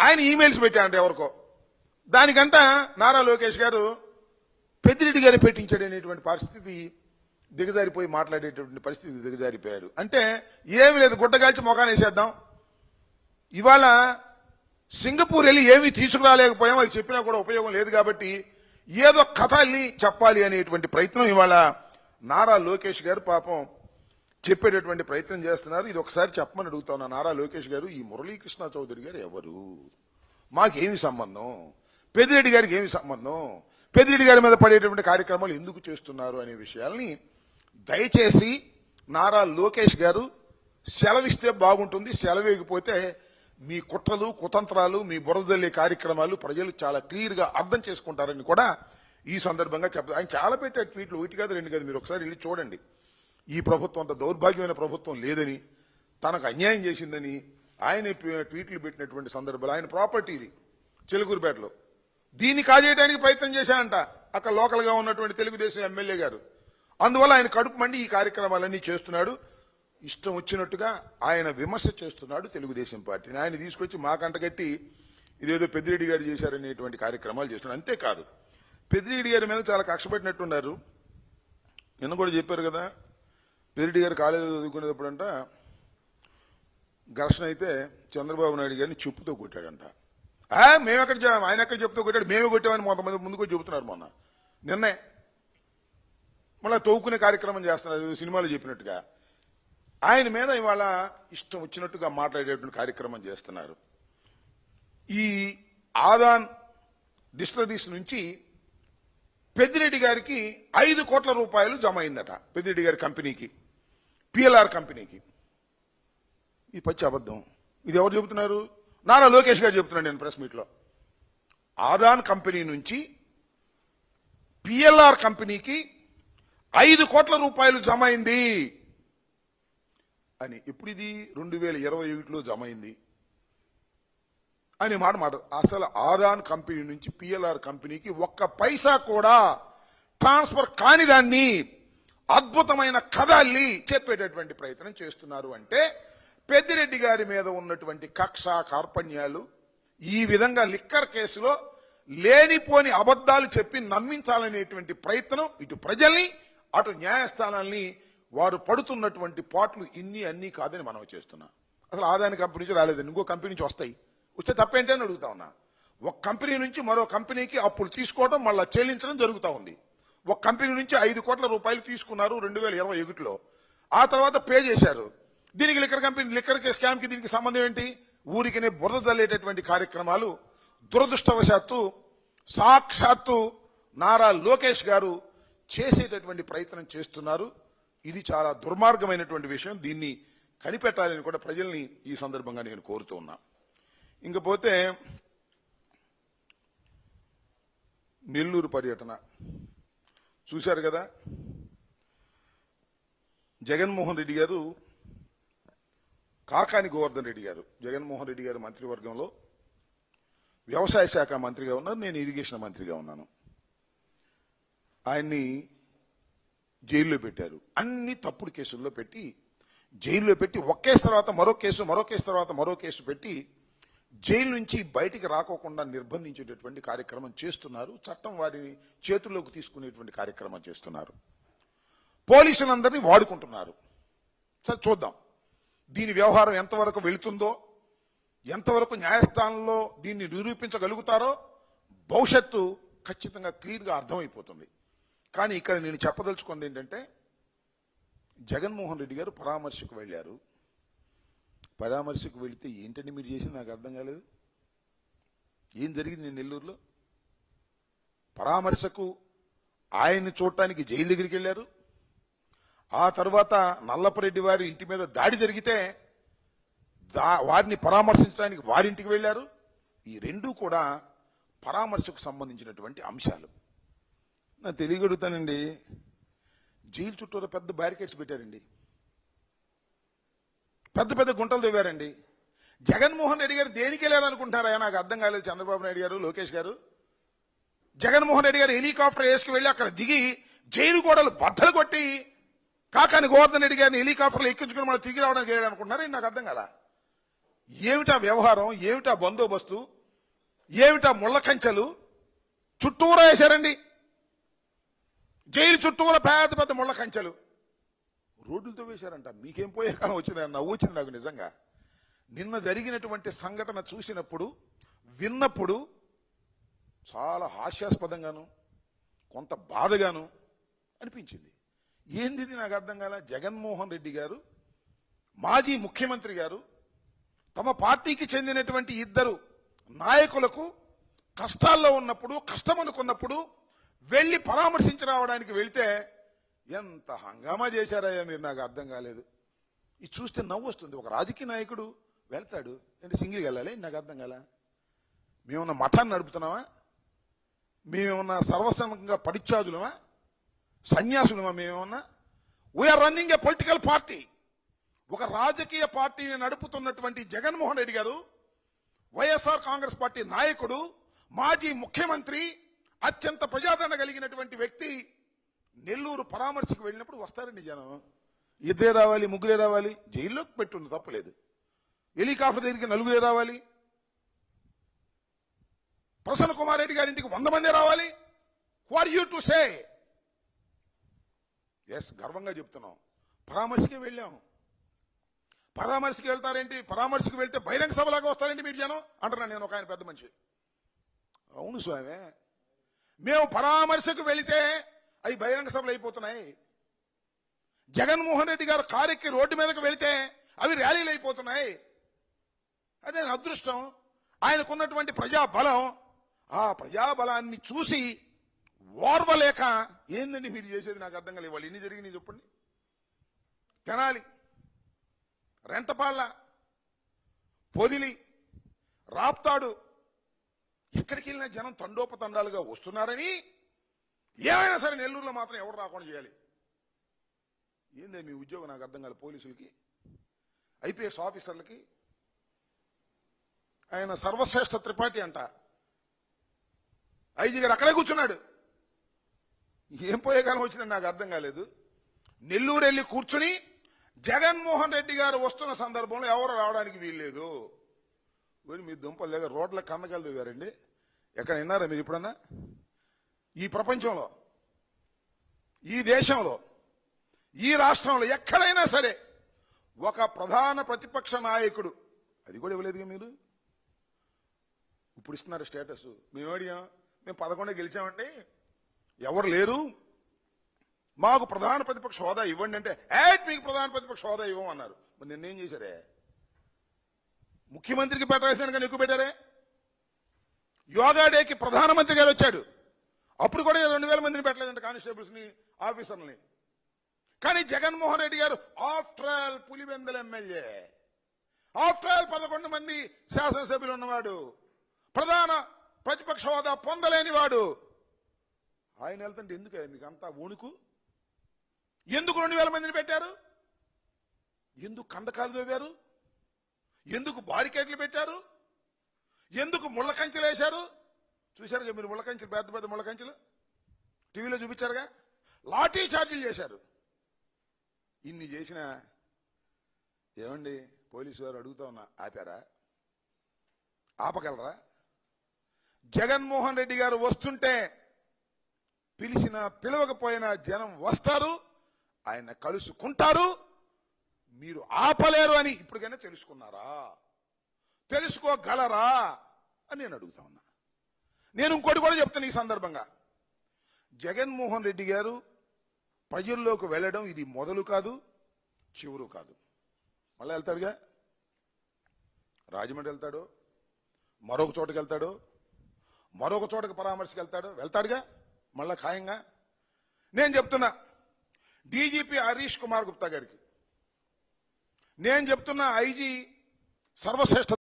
ఆయన ఈమెయిల్స్ పెట్టాడంట ఎవరికో. దానికంట నారా లోకేష్ గారు పెద్దిరెడ్డి గారు పెట్టించాడు అనేటువంటి పరిస్థితి దిగజారిపోయి మాట్లాడేటువంటి పరిస్థితి దిగజారిపోయాడు. అంటే ఏమి లేదు, గుడ్డగాల్చి మొఖాన్ని వేసేద్దాం. ఇవాళ సింగపూర్ వెళ్ళి ఏమీ తీసుకురాలేకపోయాం, అది చెప్పినా కూడా ఉపయోగం లేదు కాబట్టి ఏదో కథల్ని చెప్పాలి అనేటువంటి ప్రయత్నం ఇవాళ నారా లోకేష్ గారు పాపం చెప్పేటటువంటి ప్రయత్నం చేస్తున్నారు. ఇది ఒకసారి చెప్పమని అడుగుతా ఉన్నా. నారా లోకేష్ గారు, ఈ మురళీకృష్ణ చౌదరి గారు ఎవరు? మాకేమి సంబంధం? పెద్దిరెడ్డి గారికి ఏమి సంబంధం? పెద్దిరెడ్డి గారి మీద పడేటువంటి కార్యక్రమాలు ఎందుకు చేస్తున్నారు అనే విషయాల్ని దయచేసి నారా లోకేష్ గారు సెలవిస్తే బాగుంటుంది. సెలవేయకపోతే మీ కుట్రలు కుతంత్రాలు మీ బురదల్లే కార్యక్రమాలు ప్రజలు చాలా క్లియర్ గా అర్థం చేసుకుంటారని కూడా ఈ సందర్భంగా చెప్తారు. ఆయన చాలా పెట్టే ట్వీట్లు, ఒకటి కాదు రెండు కాదు, మీరు ఒకసారి వెళ్ళి చూడండి. ఈ ప్రభుత్వం అంత దౌర్భాగ్యమైన ప్రభుత్వం లేదని, తనకు అన్యాయం చేసిందని ఆయన ట్వీట్లు పెట్టినటువంటి సందర్భాలు. ఆయన ప్రాపర్టీ ఇది చిలుకూరుపేటలో, దీన్ని కాజేయడానికి ప్రయత్నం చేశారంట అక్కడ లోకల్ గా ఉన్నటువంటి తెలుగుదేశం ఎమ్మెల్యే గారు. అందువల్ల ఆయన కడుపు మండి ఈ కార్యక్రమాలన్నీ చేస్తున్నాడు. ఇష్టం వచ్చినట్టుగా ఆయన విమర్శ చేస్తున్నాడు తెలుగుదేశం పార్టీని. ఆయన తీసుకొచ్చి మాకంటగట్టి ఇదేదో పెద్దిరెడ్డి గారు చేశారనేటువంటి కార్యక్రమాలు చేస్తున్నాడు. అంతేకాదు, పెద్దిరెడ్డి గారి మీద చాలా కక్ష పెట్టినట్టున్నారు. నిన్న కూడా చెప్పారు కదా, పెద్దిరెడ్డి గారు కాలేజీలో చదువుకునేటప్పుడంట ఘర్షణ అయితే చంద్రబాబు నాయుడు గారిని చెప్పుతో కొట్టాడంట. ఆయన ఎక్కడ చెప్పుతో కొట్టాడు, మేమే కొట్టామని కొంతమంది ముందుకు చెబుతున్నారు. మొన్న నిన్నే మళ్ళీ తవ్వుకునే కార్యక్రమం చేస్తున్నారు సినిమాలో చెప్పినట్టుగా. ఆయన మీద ఇవాళ ఇష్టం వచ్చినట్టుగా మాట్లాడేటువంటి కార్యక్రమం చేస్తున్నారు. ఈ ఆదాన్ డిస్టిలరీస్ నుంచి పెద్దిరెడ్డి గారికి 5 కోట్ల రూపాయలు జమ అయిందట. పెద్దిరెడ్డి గారి కంపెనీకి, పిఎల్ఆర్ కంపెనీకి. ఇది పచ్చి అబద్ధం. ఇది ఎవరు చెబుతున్నారు? నారా లోకేష్ గారు చెబుతున్నాడు నేను ప్రెస్ మీట్లో. ఆదాన్ కంపెనీ నుంచి పిఎల్ఆర్ కంపెనీకి 5 కోట్ల రూపాయలు జమ అయింది అని. ఇప్పుడు ఇది 2021లో జమ అయింది అని మాట. అసలు ఆదాన్ కంపెనీ నుంచి పిఎల్ఆర్ కంపెనీకి 1 పైసా కూడా ట్రాన్స్ఫర్ కాని దాన్ని అద్భుతమైన కథల్ని చెప్పేటటువంటి ప్రయత్నం చేస్తున్నారు. అంటే పెద్దిరెడ్డి గారి మీద ఉన్నటువంటి కక్ష కార్పణ్యాలు, ఈ విధంగా లిక్కర్ కేసులో లేనిపోని అబద్ధాలు చెప్పి నమ్మించాలనేటువంటి ప్రయత్నం ఇటు ప్రజల్ని అటు న్యాయస్థానాల్ని వారు పడుతున్నటువంటి పాటలు అన్నీ కాదని మనం చేస్తున్నాం. అసలు ఆదాని కంపెనీ నుంచి రాలేదండి, ఇంకో కంపెనీ నుంచి వస్తాయి. వస్తే తప్పేంటి అని అడుగుతా ఉన్నా. ఒక కంపెనీ నుంచి మరో కంపెనీకి అప్పులు తీసుకోవడం మళ్ళీ చెల్లించడం జరుగుతూ ఉంది. ఒక కంపెనీ నుంచి 5 కోట్ల రూపాయలు తీసుకున్నారు 2021లో. ఆ తర్వాత పే చేశారు. దీనికి లిక్కర్ స్కామ్ కి దీనికి సంబంధం ఏంటి? ఊరికినే బురద జల్లేటటువంటి కార్యక్రమాలు దురదృష్టవశాత్తు సాక్షాత్తు నారా లోకేష్ గారు చేసేటటువంటి ప్రయత్నం చేస్తున్నారు. ఇది చాలా దుర్మార్గమైనటువంటి విషయం. దీన్ని కనిపెట్టాలని కూడా ప్రజల్ని ఈ సందర్భంగా నేను కోరుతూ ఉన్నా. ఇంకపోతే నెల్లూరు పర్యటన చూశారు కదా. జగన్మోహన్ రెడ్డి గారు, కాకాని గోవర్ధన్ రెడ్డి గారు, జగన్మోహన్ రెడ్డి గారు మంత్రివర్గంలో వ్యవసాయ శాఖ మంత్రిగా ఉన్నారు, నేను ఇరిగేషన్ మంత్రిగా ఉన్నాను. ఆయన్ని జైల్లో పెట్టారు. అన్ని తప్పుడు కేసుల్లో పెట్టి జైల్లో పెట్టి ఒక కేసు తర్వాత మరో కేసు, మరో కేసు తర్వాత మరో కేసు పెట్టి జైలు నుంచి బయటికి రాకోకుండా నిర్బంధించేటటువంటి కార్యక్రమం చేస్తున్నారు. చట్టం వారిని చేతుల్లోకి తీసుకునేటువంటి కార్యక్రమం చేస్తున్నారు. పోలీసులందరినీ వాడుకుంటున్నారు. సరే చూద్దాం దీని వ్యవహారం ఎంతవరకు వెళుతుందో, ఎంతవరకు న్యాయస్థానంలో దీన్ని నిరూపించగలుగుతారో భవిష్యత్తు ఖచ్చితంగా క్లియర్గా అర్థమైపోతుంది. కానీ ఇక్కడ నేను చెప్పదలుచుకుంది ఏంటంటే, జగన్మోహన్ రెడ్డి గారు పరామర్శకు వెళ్ళారు. పరామర్శకు వెళితే ఏంటంటే మీరు చేసింది నాకు అర్థం కాలేదు. ఏం జరిగింది? నేను నెల్లూరులో పరామర్శకు ఆయన్ని చూడటానికి జైలు దగ్గరికి వెళ్ళారు. ఆ తర్వాత నల్లపరెడ్డి వారి ఇంటి మీద దాడి జరిగితే వారిని పరామర్శించడానికి వారింటికి వెళ్ళారు. ఈ రెండూ కూడా పరామర్శకు సంబంధించినటువంటి అంశాలు. నేను తెలియగలుగుతానండి, జైలు చుట్టూరా పెద్ద బ్యారికేడ్స్ పెట్టారండి, పెద్ద పెద్ద గుంటలు తవ్వారండి. జగన్మోహన్ రెడ్డి గారు దేనికి వెళ్ళారనుకుంటారా? నాకు అర్థం కాలేదు. చంద్రబాబు నాయుడు గారు, లోకేష్ గారు, జగన్మోహన్ రెడ్డి గారు హెలికాప్టర్ వేసుకు వెళ్ళి అక్కడ దిగి జైలు గోడలు బద్దలు కొట్టి కాకాని గోవర్ధన్ రెడ్డి గారిని హెలికాప్టర్లో ఎక్కించుకుని మనం తిరిగి రావడానికి వెళ్ళాలనుకుంటున్నారా? నాకు అర్థం కదా. ఏమిటా వ్యవహారం, ఏమిటా బందోబస్తు, ఏమిటా ముళ్ళ కంచెలు చుట్టూరా వేశారండి. జైలు చుట్టూరా పెద్ద పెద్ద ముళ్ళ కంచెలు రోడ్లతో వేశారంట. మీకేం పోయే కాలం వచ్చింది, నవ్వు వచ్చింది నాకు నిజంగా. నిన్న జరిగినటువంటి సంఘటన చూసినప్పుడు విన్నప్పుడు చాలా హాస్యాస్పదంగాను కొంత బాధగాను అనిపించింది. ఏంది ఇది నాకు అర్థం కాల. జగన్మోహన్ రెడ్డి గారు, మాజీ ముఖ్యమంత్రి గారు, తమ పార్టీకి చెందినటువంటి ఇద్దరు నాయకులకు కష్టాల్లో ఉన్నప్పుడు, కష్టం అనుకున్నప్పుడు వెళ్ళి పరామర్శించి రావడానికి వెళితే ఎంత హంగామా చేశారయ్యా మీరు, నాకు అర్థం కాలేదు. ఇది చూస్తే నవ్వు వస్తుంది. ఒక రాజకీయ నాయకుడు వెళ్తాడు అంటే సింగిల్కి వెళ్ళాలి, నాకు అర్థం కాల. మేమన్నా మఠాన్ని నడుపుతున్నామా? మేమేమన్నా సర్వసంగంగా పరిత్యాజులమా, సన్యాసులమా? మేమేమన్నా? We are running a political party. ఒక రాజకీయ పార్టీని నడుపుతున్నటువంటి జగన్మోహన్ రెడ్డి గారు, వైఎస్ఆర్ కాంగ్రెస్ పార్టీ నాయకుడు, మాజీ ముఖ్యమంత్రి, అత్యంత ప్రజాదరణ కలిగినటువంటి వ్యక్తి నెల్లూరు పరామర్శకు వెళ్ళినప్పుడు వస్తారండి జనం. ఇద్దరే రావాలి, ముగ్గురే రావాలి, జైల్లోకి పెట్టుంది తప్పలేదు. హెలికాప్టర్ దగ్గరికి నలుగురే రావాలి, ప్రసన్న కుమార్ రెడ్డి గారింటికి 100 మందే రావాలి. Who are you to say? Yes, గర్వంగా చెప్తున్నాం. పరామర్శకే వెళ్ళాం. పరామర్శకి వెళ్తారేంటి? పరామర్శకు వెళ్తే బహిరంగ సభలాగా వస్తారేంటి మీరు జనం అంటున్నాను నేను, ఒక ఆయన పెద్ద మనిషి. అవును స్వామి, మేము పరామర్శకు వెళితే అవి బహిరంగ సభలు అయిపోతున్నాయి. జగన్మోహన్ రెడ్డి గారు కారెక్కి రోడ్డు మీదకి వెళితే అవి ర్యాలీలు అయిపోతున్నాయి. అదే అదృష్టం. ఆయనకున్నటువంటి ప్రజాబలం, ఆ ప్రజాబలాన్ని చూసి ఓర్వలేక ఏందండి మీరు చేసేది, నాకు అర్థం కాలేదు. వాళ్ళు ఎన్ని జరిగినాయి చెప్పండి. తెనాలి, రెంటపాళ్ళ, పొదిలి, రాప్తాడు, ఎక్కడికి వెళ్ళినా జనం తండోపతండాలుగా వస్తున్నారని ఏమైనా సరే నెల్లూరులో మాత్రం ఎవరు రాకుండా చేయాలి. ఏందే మీ ఉద్యోగం, నాకు అర్థం కాదు. పోలీసులకి, ఐపీఎస్ ఆఫీసర్లకి, ఆయన సర్వశ్రేష్ఠ త్రిపాఠి అంట, ఐజీ గారు అక్కడే కూర్చున్నాడు. ఏం పోయే కాలం వచ్చిందని నాకు అర్థం కాలేదు. నెల్లూరు వెళ్ళి కూర్చుని జగన్మోహన్ రెడ్డి గారు వస్తున్న సందర్భంలో ఎవరు రావడానికి వీల్లేదు. మీ దుంపలు లేక రోడ్ల కన్నకాలు దిగారండి. ఎక్కడ విన్నారా మీరు ఇప్పుడన్నా? ఈ ప్రపంచంలో, ఈ దేశంలో, ఈ రాష్ట్రంలో ఎక్కడైనా సరే ఒక ప్రధాన ప్రతిపక్ష నాయకుడు, అది కూడా ఇవ్వలేదుగా మీరు. ఇప్పుడు ఇస్తున్నారు స్టేటస్. మేము అడిగాం, మేము 11 గెలిచామండి, ఎవరు లేరు, మాకు ప్రధాన ప్రతిపక్ష హోదా ఇవ్వండి అంటే, మీకు ప్రధాన ప్రతిపక్ష హోదా ఇవ్వమన్నారు. మరి నిన్నేం చేశారే? ముఖ్యమంత్రికి పెట్టాల్సిన కానీ ఎక్కువ పెట్టారే. యోగా డేకి ప్రధానమంత్రి గారు వచ్చాడు, అప్పుడు కూడా 2000 మందిని పెట్టలేదంటే కానిస్టేబుల్స్ని, ఆఫీసర్లని. కానీ జగన్మోహన్ రెడ్డి గారు after all Pulivendula MLA, after all 11 మంది శాసనసభ్యులు ఉన్నవాడు, ప్రధాన ప్రతిపక్ష హోదా పొందలేని వాడు, ఆయన వెళ్తుంటే ఎందుకు మీకు అంతా వణుకు? ఎందుకు 2000 మందిని పెట్టారు? ఎందుకు కందకాలు తవ్వారు? ఎందుకు బారికేట్లు పెట్టారు? ఎందుకు ముళ్ళ కంచెలు వేశారు? చూశారుగా మీరు ముళ్ళ కంచెలు, పెద్ద పెద్ద ముళ్ళ కంచెలు టీవీలో చూపించారుగా. లాఠీ చార్జీలు చేశారు. ఇన్ని చేసినా ఏమండి పోలీసు వారు అడుగుతా ఉన్నా, ఆపారా? ఆపగలరా? జగన్మోహన్ రెడ్డి గారు వస్తుంటే పిలిచినా పిలవకపోయినా జనం వస్తారు, ఆయన కలుసుకుంటారు. మీరు ఆపలేరు అని ఇప్పటికైనా తెలుసుకున్నారా? తెలుసుకోగలరా అని నేను అడుగుతా ఉన్నా. నేను ఇంకోటి కూడా చెప్తాను ఈ సందర్భంగా. జగన్మోహన్ రెడ్డి గారు ప్రజల్లోకి వెళ్ళడం ఇది మొదలు కాదు, చివరు కాదు. మళ్ళీ వెళ్తాడుగా, రాజమండ్రి వెళ్తాడు, మరొక చోటకి వెళ్తాడు, మరొక చోటకి పరామర్శకు వెళ్తాడుగా మళ్ళా ఖాయంగా. నేను చెప్తున్నా డీజీపీ హరీష్ కుమార్ గుప్తా గారికి, నేను చెప్తున్నా ఐజీ సర్వశ్రేష్ఠ